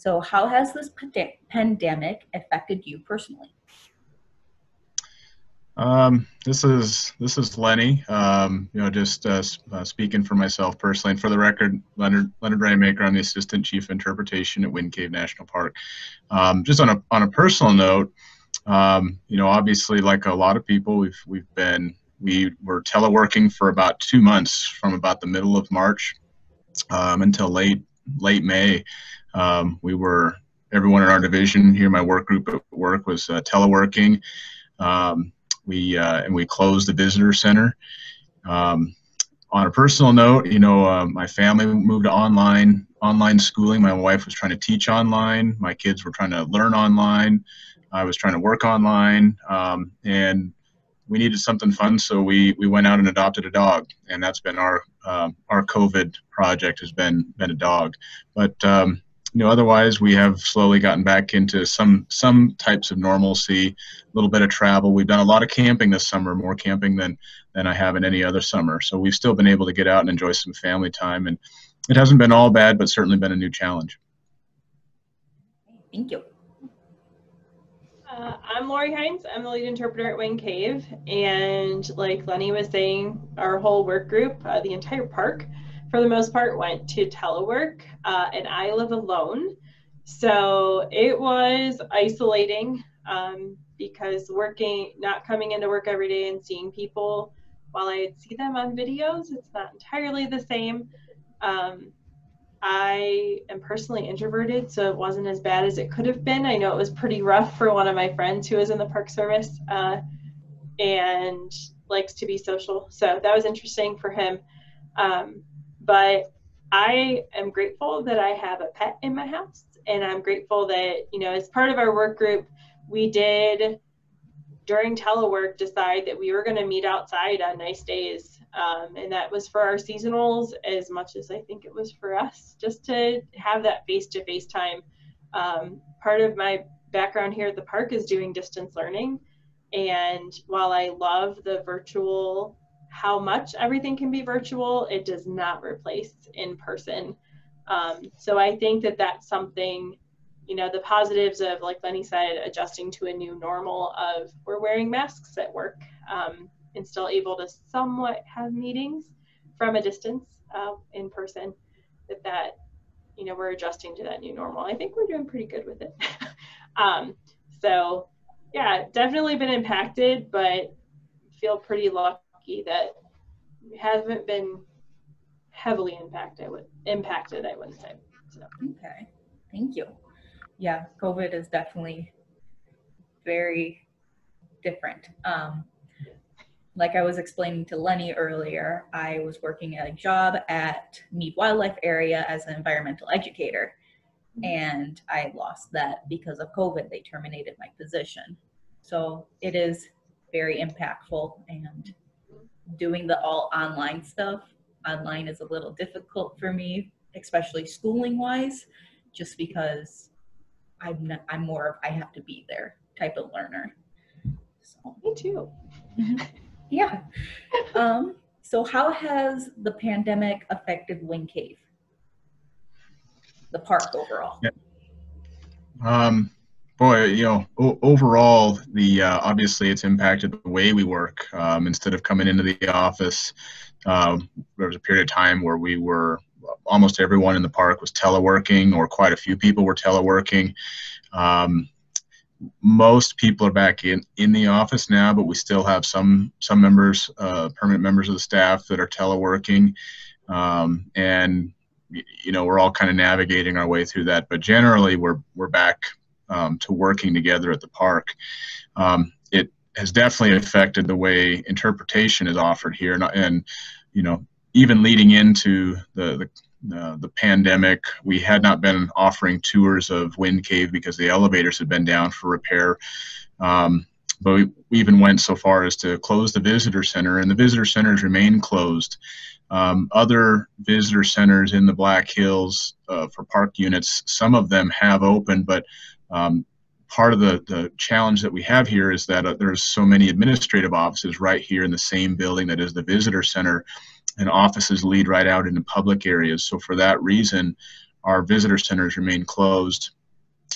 So how has this pandemic affected you personally? This is Lenny. Just speaking for myself personally, and for the record, Leonard Raymaker. I'm the Assistant Chief Interpretation at Wind Cave National Park. Just on a personal note, obviously, like a lot of people, we were teleworking for about 2 months, from about the middle of March until late May. Everyone in our division here, my work group at work, was teleworking. We closed the visitor center. On a personal note, my family moved to online schooling. My wife was trying to teach online. My kids were trying to learn online. I was trying to work online, and we needed something fun, so we went out and adopted a dog, and that's been our COVID project, has been a dog. But otherwise, we have slowly gotten back into some types of normalcy, a little bit of travel. We've done a lot of camping this summer, more camping than I have in any other summer. So we've still been able to get out and enjoy some family time, and it hasn't been all bad, but certainly been a new challenge. Thank you. I'm Lori Hines. I'm the lead interpreter at Wind Cave, and like Lenny was saying, our whole work group, the entire park, for the most part, went to telework, and I live alone, so it was isolating because not coming into work every day and seeing people, while I'd see them on videos, it's not entirely the same. I am personally introverted, so it wasn't as bad as it could have been. I know it was pretty rough for one of my friends who was in the Park Service and likes to be social, so that was interesting for him. But I am grateful that I have a pet in my house, and I'm grateful that, as part of our work group, we did, during telework, decide that we were going to meet outside on nice days. And that was for our seasonals as much as I think it was for us, just to have that face-to-face time. Part of my background here at the park is doing distance learning. And while I love the virtual, how much everything can be virtual, it does not replace in person. So I think that that's something, the positives of, like Lenny said, adjusting to a new normal of we're wearing masks at work and still able to somewhat have meetings from a distance in person, that we're adjusting to that new normal. I think we're doing pretty good with it. So yeah, definitely been impacted, but feel pretty lucky that it hasn't been heavily impacted, I wouldn't say. So. Okay, thank you. Yeah, COVID is definitely very different. Like I was explaining to Lenny earlier, I was working at a job at Mead Wildlife Area as an environmental educator, and I lost that because of COVID. They terminated my position. So it is very impactful, and doing the all online stuff, online is a little difficult for me, especially schooling wise, just because I'm more of I have to be there type of learner. So me too. Yeah. So how has the pandemic affected Wind Cave, the park overall? Yeah. Overall, obviously it's impacted the way we work. Instead of coming into the office, there was a period of time where almost everyone in the park was teleworking, or quite a few people were teleworking. Most people are back in the office now, but we still have some members, permanent members of the staff, that are teleworking, and we're all kind of navigating our way through that. But generally, we're back to working together at the park. It has definitely affected the way interpretation is offered here, and even leading into the pandemic, we had not been offering tours of Wind Cave because the elevators had been down for repair. But we even went so far as to close the visitor center, and the visitor centers remain closed. Other visitor centers in the Black Hills for park units, some of them have opened, but part of the challenge that we have here is that there's so many administrative offices right here in the same building that is the visitor center, and offices lead right out into public areas. So for that reason, our visitor centers remain closed.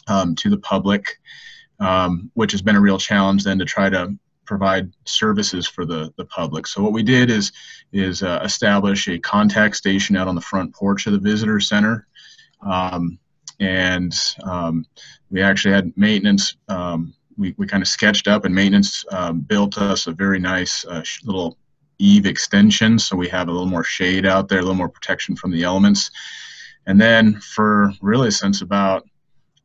to the public, which has been a real challenge then to try to provide services for the public. So what we did is establish a contact station out on the front porch of the visitor center. We actually had maintenance. We kind of sketched up, and maintenance built us a very nice little eave extension, so we have a little more shade out there, a little more protection from the elements. And then for really since about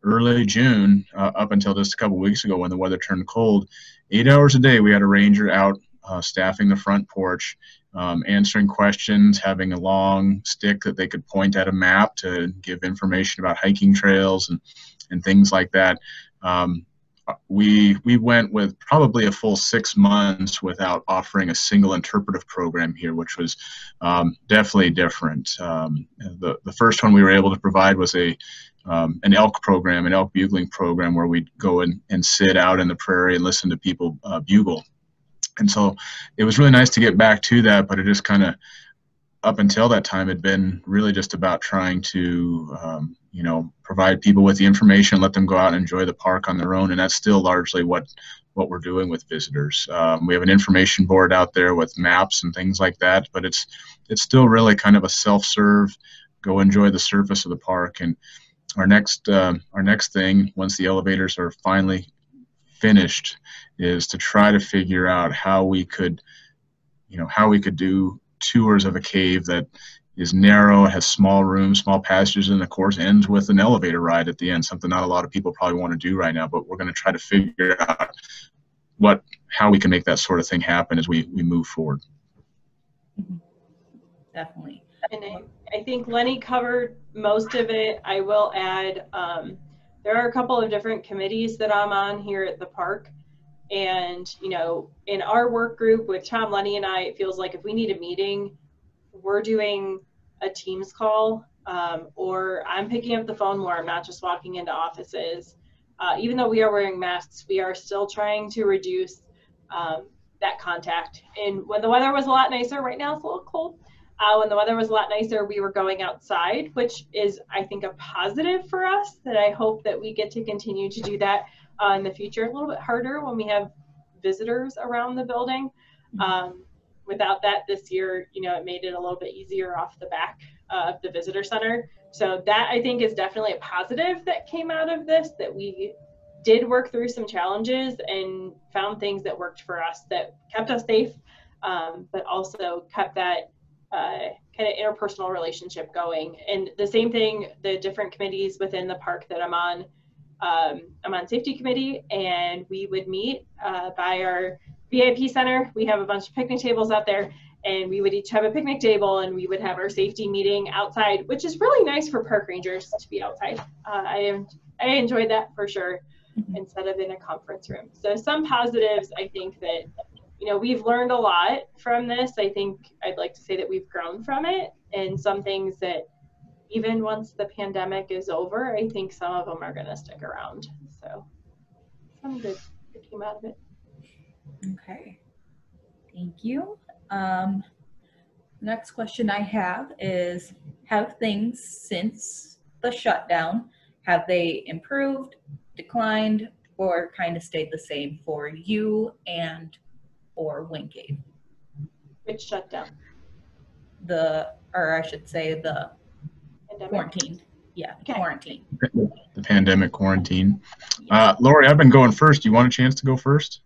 early June up until just a couple weeks ago when the weather turned cold, 8 hours a day we had a ranger out staffing the front porch, answering questions, having a long stick that they could point at a map to give information about hiking trails and things like that. We went with probably a full 6 months without offering a single interpretive program here, which was definitely different. The first one we were able to provide was an elk program, an elk bugling program, where we'd go and sit out in the prairie and listen to people bugle. And so it was really nice to get back to that, but it just kind of, up until that time, had been really just about trying to, provide people with the information, let them go out and enjoy the park on their own. And that's still largely what we're doing with visitors. We have an information board out there with maps and things like that, but it's still really kind of a self-serve, go enjoy the surface of the park. And our next thing, once the elevators are finally finished, is to try to figure out how we could do tours of a cave that is narrow, has small rooms, small passages, and of course ends with an elevator ride at the end, something not a lot of people probably want to do right now, but we're going to try to figure out how we can make that sort of thing happen as we move forward. Definitely. And I think Lenny covered most of it. I will add, there are a couple of different committees that I'm on here at the park. And, in our work group with Tom, Lenny, and I, it feels like if we need a meeting, we're doing a Teams call, or I'm picking up the phone more. I'm not just walking into offices. Even though we are wearing masks, we are still trying to reduce that contact. And when the weather was a lot nicer, right now it's a little cold. When the weather was a lot nicer, we were going outside, which is, I think, a positive for us, that I hope that we get to continue to do that in the future. A little bit harder when we have visitors around the building. Without that this year, it made it a little bit easier off the back of the visitor center. So that, I think, is definitely a positive that came out of this, that we did work through some challenges and found things that worked for us, that kept us safe, but also kept that kind of interpersonal relationship going. And the same thing, the different committees within the park that I'm on safety committee, and we would meet by our VIP center. We have a bunch of picnic tables out there, and we would each have a picnic table, and we would have our safety meeting outside, which is really nice for park rangers to be outside. I enjoyed that for sure, instead of in a conference room. So some positives, I think that, we've learned a lot from this. I think I'd like to say that we've grown from it, and some things that even once the pandemic is over, I think some of them are going to stick around. So some good came out of it. Okay, thank you. Next question I have is, have things since the shutdown, have they improved, declined, or kind of stayed the same for you and or Wingate? Which shutdown? Or I should say the Pandemic? quarantine. Yeah, Okay. Quarantine. The pandemic quarantine. Lori, I've been going first. Do you want a chance to go first?